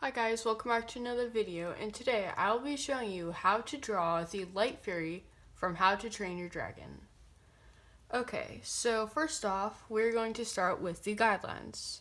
Hi guys, welcome back to another video, and today I'll be showing you how to draw the Light Fury from How to Train Your Dragon. Okay, so first off, we're going to start with the guidelines.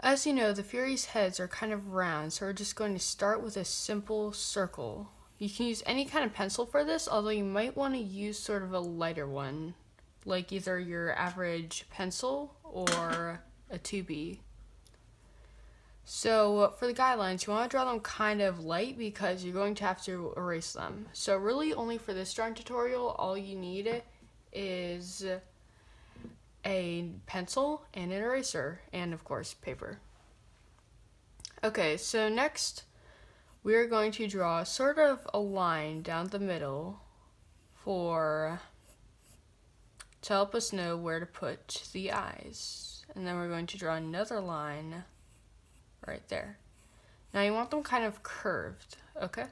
As you know, the Fury's heads are kind of round, so we're just going to start with a simple circle. You can use any kind of pencil for this, although you might want to use sort of a lighter one, like either your average pencil or a 2B. So for the guidelines, you want to draw them kind of light because you're going to have to erase them. So really only for this drawing tutorial, all you need is a pencil and an eraser and of course paper. Okay, so next we're going to draw sort of a line down the middle to help us know where to put the eyes. And then we're going to draw another line right there. Now you want them kind of curved, okay?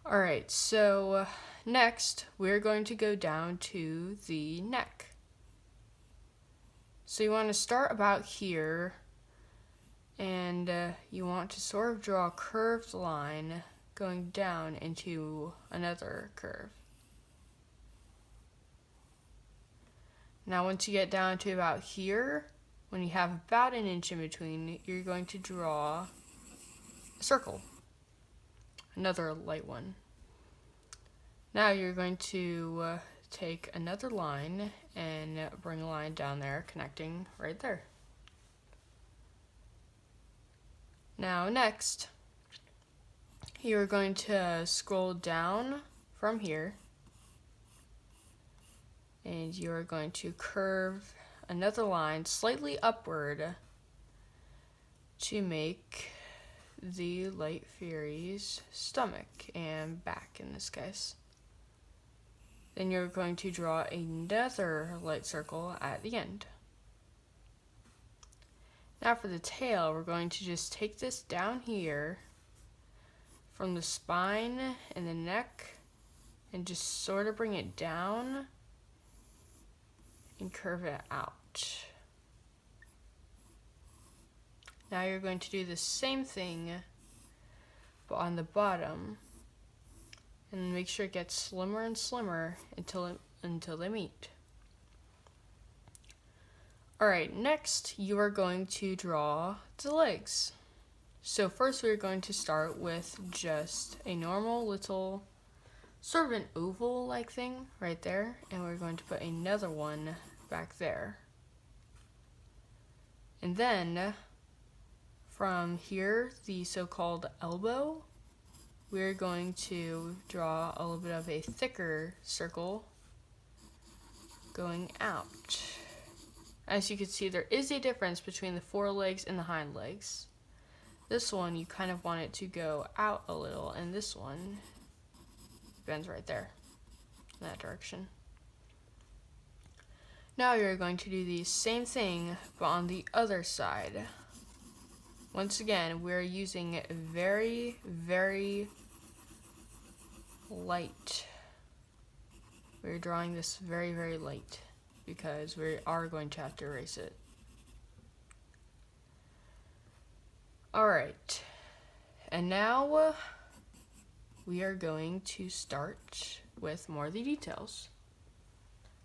Alright, so next we're going to go down to the neck. So you want to start about here, and you want to sort of draw a curved line going down into another curve. Now once you get down to about here, when you have about an inch in between, you're going to draw a circle, another light one. Now you're going to take another line and bring a line down there, connecting right there. Now next, you're going to scroll down from here, and you're going to curve another line slightly upward to make the Light Fury's stomach and back in this case. Then you're going to draw another light circle at the end. Now for the tail, we're going to just take this down here from the spine and the neck and just sort of bring it down and curve it out. Now you're going to do the same thing but on the bottom, and make sure it gets slimmer and slimmer until they meet. Alright, next you are going to draw the legs. So first we're going to start with just a normal little sort of an oval like thing right there, and we're going to put another one back there. And then from here, the so-called elbow, we're going to draw a little bit of a thicker circle going out. As you can see, there is a difference between the forelegs and the hind legs. This one, you kind of want it to go out a little, and this one bends right there, in that direction. Now you're going to do the same thing, but on the other side. Once again, we're using very, very light. We're drawing this very, very light because we are going to have to erase it. Alright, and now we are going to start with more of the details.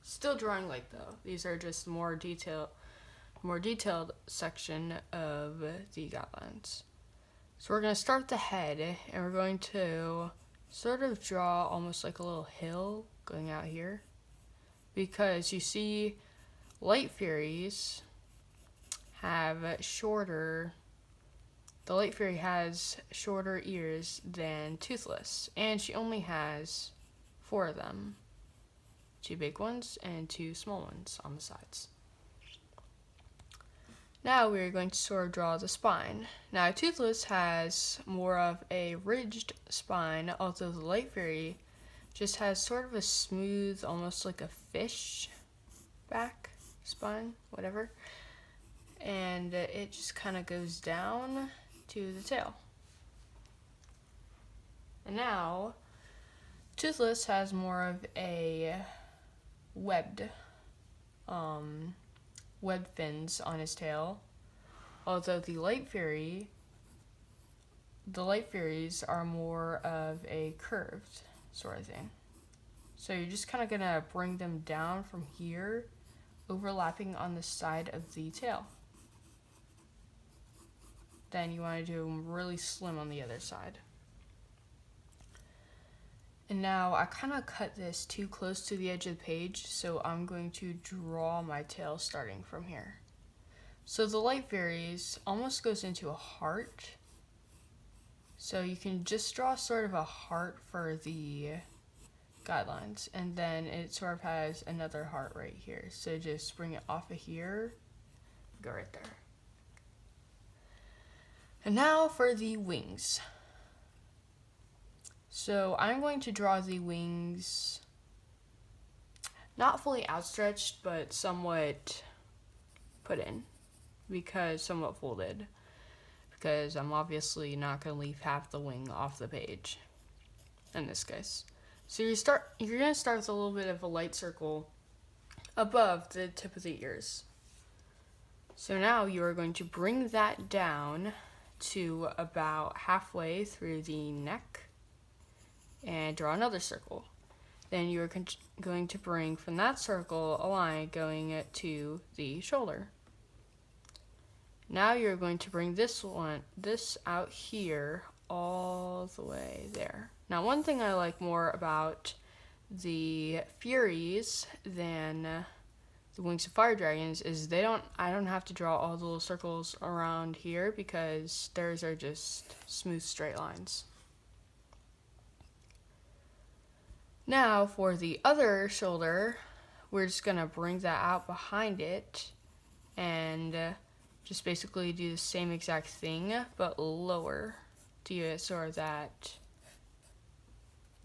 Still drawing light though. These are just more detailed section of the guidelines. So we're going to start the head, and we're going to sort of draw almost like a little hill going out here, because you see Light Furies have the Light Fury has shorter ears than Toothless, and she only has 4 of them. 2 big ones and 2 small ones on the sides. Now we're going to sort of draw the spine. Now Toothless has more of a ridged spine, although the Light Fury just has sort of a smooth, almost like a fish back spine, whatever. And it just kind of goes down to the tail. And now Toothless has more of a webbed fins on his tail, Although the light fairies are more of a curved sort of thing. So you're just kind of gonna bring them down from here, overlapping on the side of the tail. Then you want to do them really slim on the other side. And now I kind of cut this too close to the edge of the page, so I'm going to draw my tail starting from here. So the light fairies almost goes into a heart. So you can just draw sort of a heart for the guidelines, and then it sort of has another heart right here. So just bring it off of here, go right there. And now for the wings. So I'm going to draw the wings not fully outstretched, but somewhat put in, because somewhat folded, because I'm obviously not going to leave half the wing off the page in this case. So you're going to start with a little bit of a light circle above the tip of the ears. So now you are going to bring that down to about halfway through the neck and draw another circle. Then you're going to bring from that circle a line going to the shoulder. Now you're going to bring this out here all the way there. Now, one thing I like more about the Furies than the Wings of Fire Dragons is I don't have to draw all the little circles around here, because theirs are just smooth straight lines. Now for the other shoulder, we're just gonna bring that out behind it and just basically do the same exact thing, but lower to get sort of that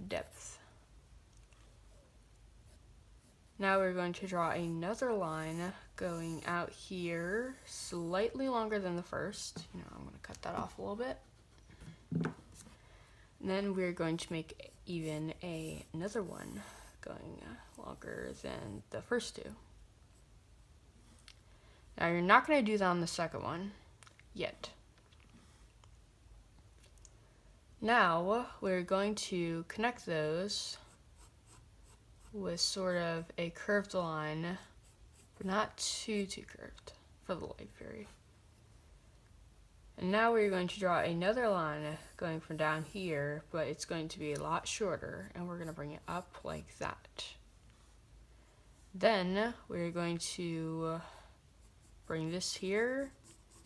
depth. Now we're going to draw another line going out here, slightly longer than the first. I'm gonna cut that off a little bit. And then we're going to make even another one going longer than the first two. Now you're not going to do that on the second one yet. Now we're going to connect those with sort of a curved line, but not too curved for the light fairy. And now we're going to draw another line going from down here, but it's going to be a lot shorter, and we're going to bring it up like that. Then we're going to bring this here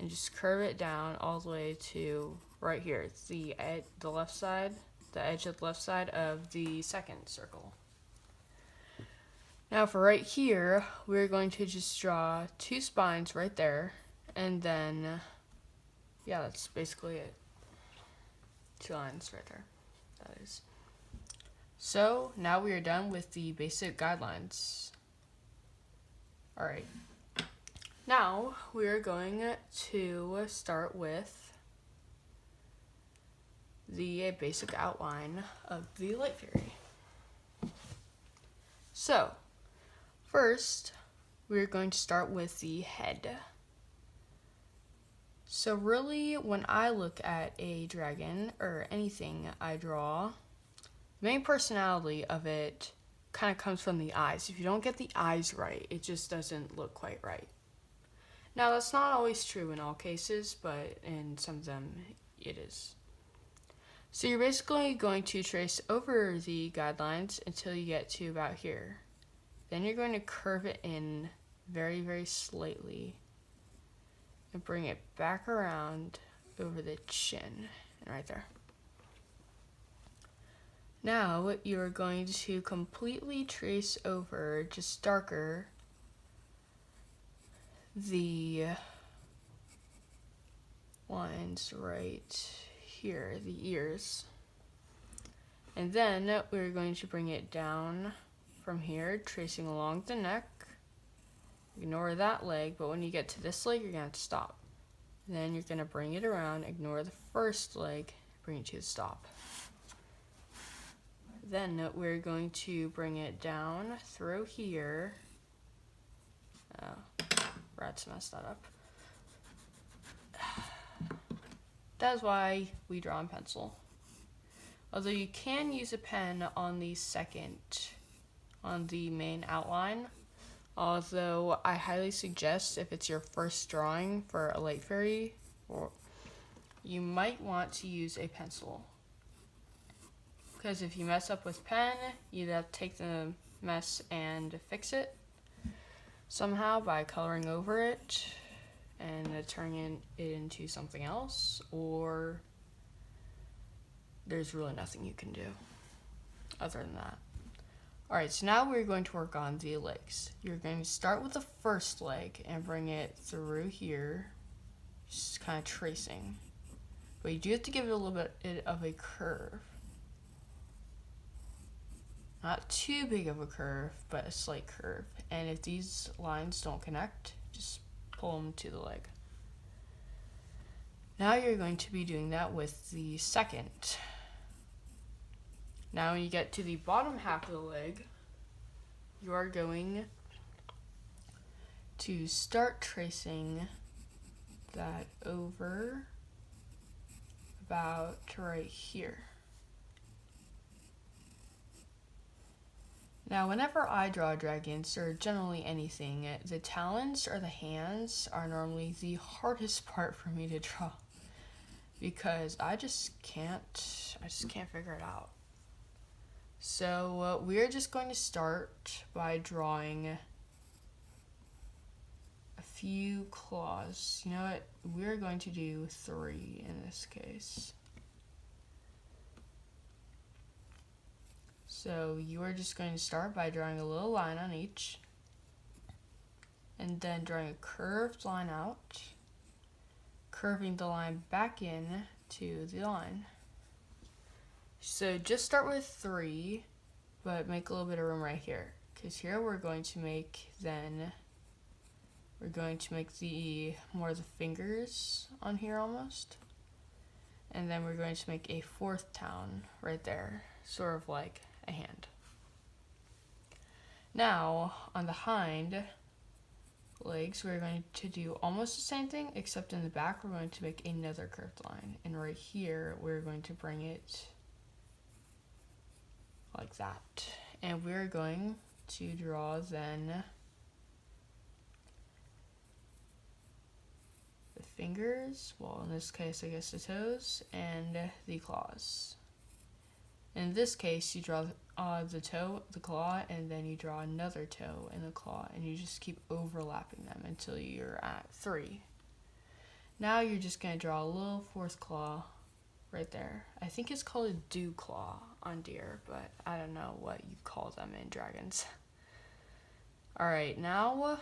and just curve it down all the way to right here. It's the edge of the left side of the second circle. Now for right here, we're going to just draw two spines right there, and then yeah, that's basically it. Two lines right there. That is. So now we are done with the basic guidelines. Alright. Now we are going to start with the basic outline of the light fairy. So, first, we're going to start with the head. So really, when I look at a dragon or anything I draw, the main personality of it kind of comes from the eyes. If you don't get the eyes right, it just doesn't look quite right. Now, that's not always true in all cases, but in some of them, it is. So you're basically going to trace over the guidelines until you get to about here. Then you're going to curve it in very, very slightly and bring it back around over the chin and right there. Now you're going to completely trace over, just darker, the lines right here, the ears. And then we're going to bring it down from here, tracing along the neck. Ignore that leg, but when you get to this leg, you're going to have to stop. Then you're going to bring it around, ignore the first leg, bring it to a stop. Then we're going to bring it down through here. Rats messed that up. That's why we draw in pencil. Although you can use a pen on the main outline. Although I highly suggest if it's your first drawing for a light fairy, or you might want to use a pencil. Because if you mess up with pen, you have to take the mess and fix it somehow by coloring over it and turning it into something else, or there's really nothing you can do other than that. Alright, so now we're going to work on the legs. You're going to start with the first leg and bring it through here, just kind of tracing. But you do have to give it a little bit of a curve. Not too big of a curve, but a slight curve. And if these lines don't connect, just pull them to the leg. Now you're going to be doing that with the second. Now when you get to the bottom half of the leg, you are going to start tracing that over about right here. Now whenever I draw dragons, or generally anything, the talons or the hands are normally the hardest part for me to draw, because I just can't figure it out. So we're just going to start by drawing a few claws. You know what? We're going to do 3 in this case. So you are just going to start by drawing a little line on each, and then drawing a curved line out, curving the line back in to the line. So just start with 3, but make a little bit of room right here, because here we're going to make the more of the fingers on here almost, and then we're going to make a 4th town right there, sort of like a hand. Now on the hind legs, we're going to do almost the same thing, except in the back we're going to make another curved line, and right here we're going to bring it like that. And we're going to draw then the fingers, well in this case I guess the toes, and the claws. In this case you draw the toe, the claw, and then you draw another toe and the claw, and you just keep overlapping them until you're at 3. Now you're just going to draw a little 4th claw right there. I think it's called a dew claw on deer, but I don't know what you call them in dragons. Alright, now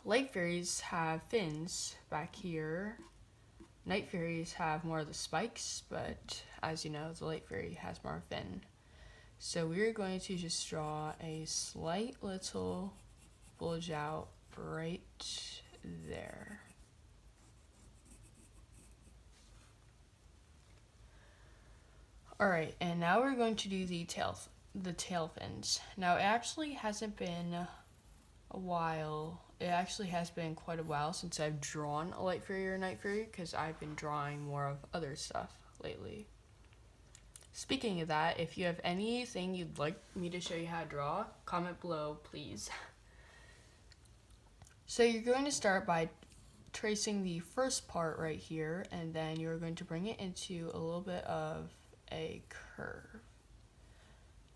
light fairies have fins back here. Night fairies have more of the spikes, but as you know, the light fairy has more fin. So we're going to just draw a slight little bulge out right there. Alright, and now we're going to do the tail fins. Now it actually hasn't been a while. It actually has been quite a while since I've drawn a light fairy or a night fairy, because I've been drawing more of other stuff lately. Speaking of that, if you have anything you'd like me to show you how to draw, comment below, please. So you're going to start by tracing the first part right here, and then you're going to bring it into a little bit of a curve.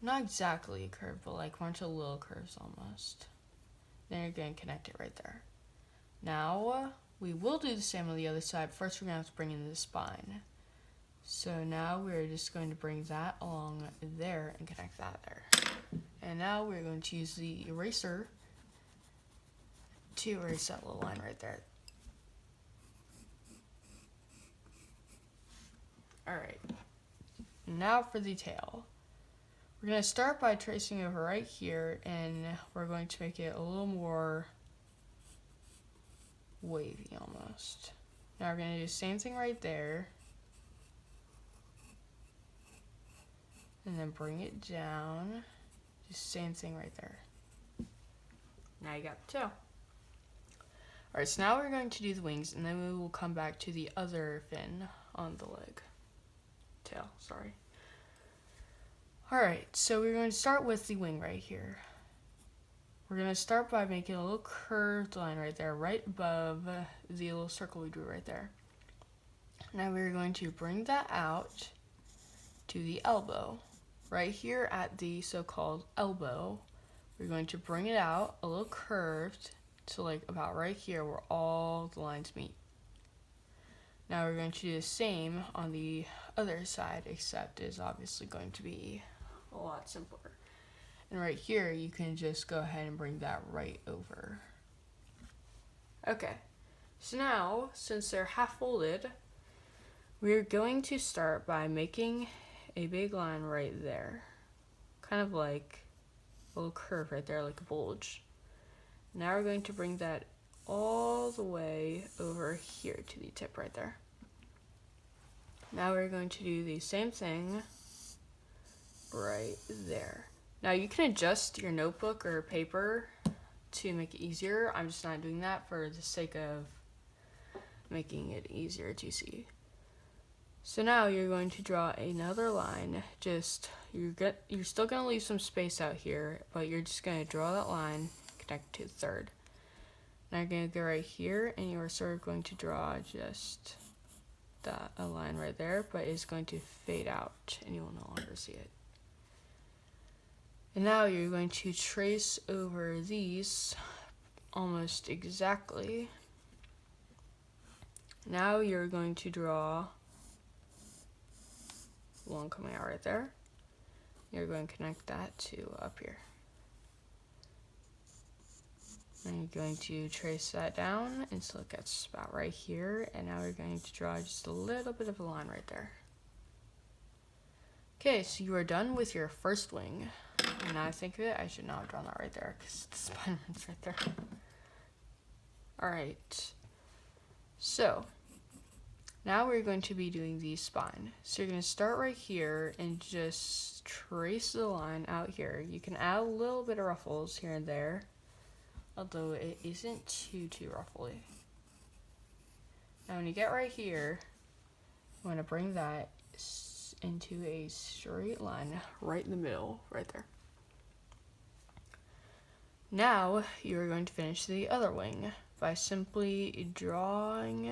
Not exactly a curve, but like a bunch of little curves almost. Then you're going to connect it right there. Now, we will do the same on the other side. First, we're going to have to bring in the spine. So now we're just going to bring that along there and connect that there. And now we're going to use the eraser to erase that little line right there. Alright, now for the tail. We're going to start by tracing over right here, and we're going to make it a little more wavy almost. Now we're going to do the same thing right there. And then bring it down. Just same thing right there. Now you got the tail. Alright, so now we're going to do the wings, and then we will come back to the other fin on the leg. Tail, sorry. Alright, so we're going to start with the wing right here. We're going to start by making a little curved line right there, right above the little circle we drew right there. Now we're going to bring that out to the elbow. Right here at the so-called elbow, we're going to bring it out a little curved to like about right here where all the lines meet. Now we're going to do the same on the other side, except it's obviously going to be a lot simpler. And right here, you can just go ahead and bring that right over. Okay, so now, since they're half folded, we're going to start by making a big line right there. Kind of like a little curve right there, like a bulge. Now we're going to bring that all the way over here to the tip right there. Now we're going to do the same thing right there. Now you can adjust your notebook or paper to make it easier. I'm just not doing that for the sake of making it easier to see. So now you're going to draw another line. You're still going to leave some space out here, but you're just going to draw that line, connect to the third. Now you're going to go right here, and you are sort of going to draw just a line right there, but it's going to fade out, and you will no longer see it. And now you're going to trace over these almost exactly. Now you're going to draw one coming out right there. You're going to connect that to up here. And you're going to trace that down until it gets about right here. And now we're going to draw just a little bit of a line right there. Okay, so you are done with your first wing. And now I think of it, I should not have drawn that right there because the Spider-Man's right there. Alright, so now we're going to be doing the spine. So you're going to start right here and just trace the line out here. You can add a little bit of ruffles here and there, although it isn't too ruffly. Now when you get right here, you want to bring that into a straight line right in the middle, right there. Now you're going to finish the other wing by simply drawing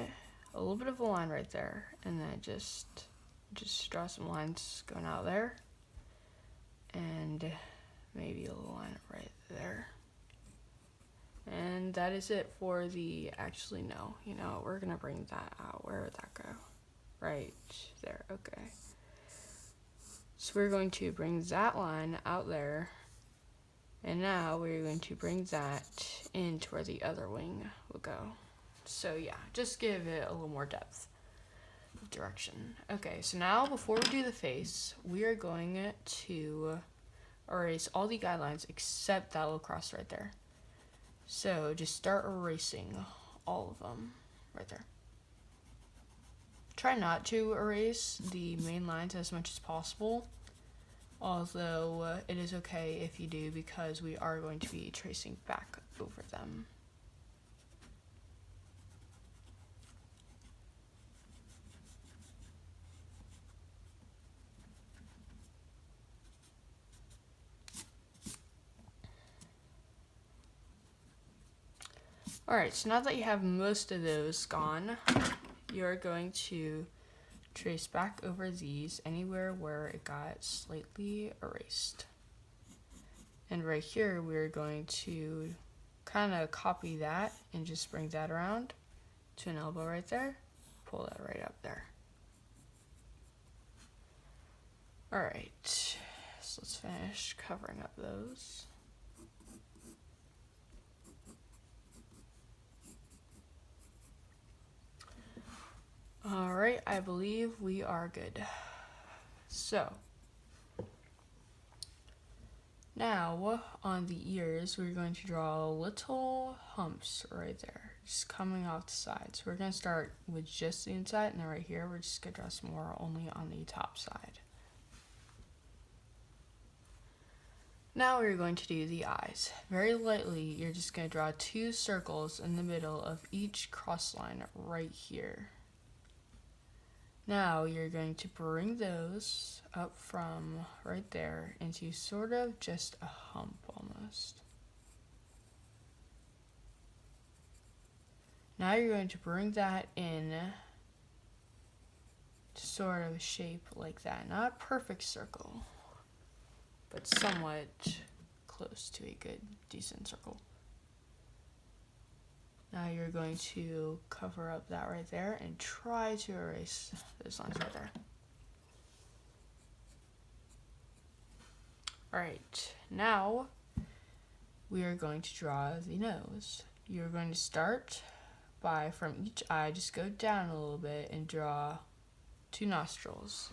a little bit of a line right there, and then just draw some lines going out there, and maybe a little line right there. And that is it for the, actually no, we're gonna bring that out. Where would that go? Right there, okay. So we're going to bring that line out there, and now we're going to bring that into where the other wing will go. So yeah, just give it a little more depth of direction. Okay, so now before we do the face, we are going to erase all the guidelines except that little cross right there. So just start erasing all of them right there. Try not to erase the main lines as much as possible, although it is okay if you do because we are going to be tracing back over them. Alright, so now that you have most of those gone, you're going to trace back over these anywhere where it got slightly erased. And right here, we're going to kind of copy that and just bring that around to an elbow right there. Pull that right up there. Alright, so let's finish covering up those. Alright, I believe we are good. So, now on the ears, we're going to draw little humps right there, just coming off the sides. We're going to start with just the inside, and then right here, we're just going to draw some more only on the top side. Now we're going to do the eyes. Very lightly, you're just going to draw 2 circles in the middle of each cross line right here. Now you're going to bring those up from right there into sort of just a hump almost. Now you're going to bring that in to sort of a shape like that. Not a perfect circle, but somewhat close to a good, decent circle. Now you're going to cover up that right there and try to erase those lines right there. Alright, now we are going to draw the nose. You're going to start by, from each eye, just go down a little bit and draw 2 nostrils.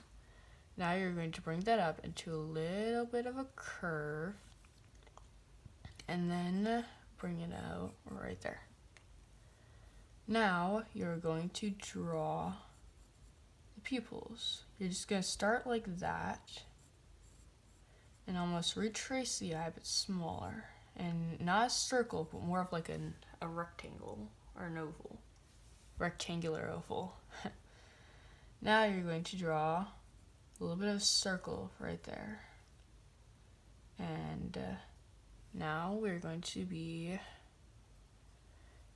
Now you're going to bring that up into a little bit of a curve and then bring it out right there. Now you're going to draw the pupils. You're just going to start like that and almost retrace the eye, but smaller. And not a circle, but more of like a rectangle or an oval. Rectangular oval. Now you're going to draw a little bit of circle right there. And now we're going to be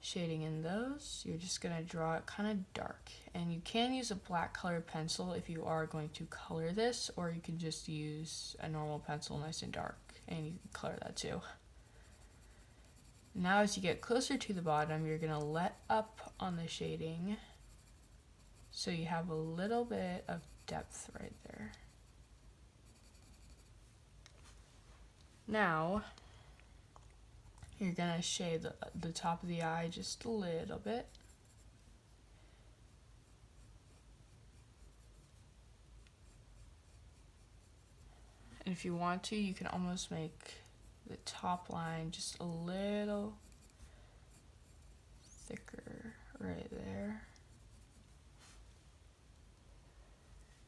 shading in those. You're just going to draw it kind of dark. And you can use a black colored pencil if you are going to color this, or you can just use a normal pencil nice and dark, and you can color that too. Now as you get closer to the bottom, you're going to let up on the shading so you have a little bit of depth right there. Now you're going to shade the top of the eye just a little bit. And if you want to, you can almost make the top line just a little thicker right there.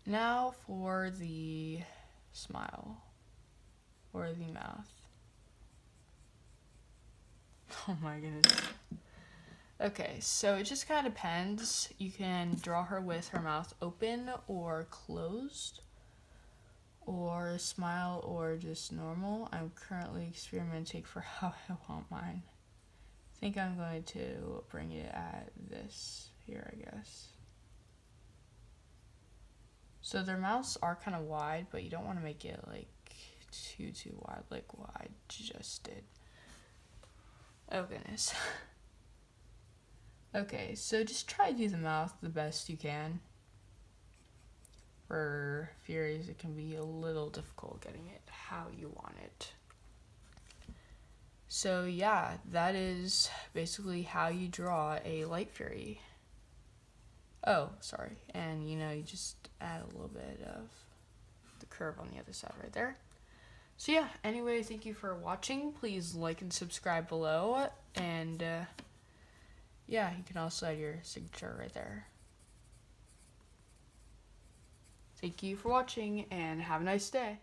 Now for the smile or the mouth. Oh my goodness. Okay, so it just kind of depends. You can draw her with her mouth open or closed, or smile or just normal. I'm currently experimenting for how I want mine. I think I'm going to bring it at this here, I guess. So their mouths are kind of wide, but you don't want to make it like too wide, like what I just did. Oh goodness. Okay, so just try to do the mouth the best you can. For Furies, it can be a little difficult getting it how you want it. So yeah, that is basically how you draw a Light Fury. Oh, sorry. And you just add a little bit of the curve on the other side right there. So yeah, anyway, thank you for watching. Please like and subscribe below. And yeah, you can also add your signature right there. Thank you for watching and have a nice day.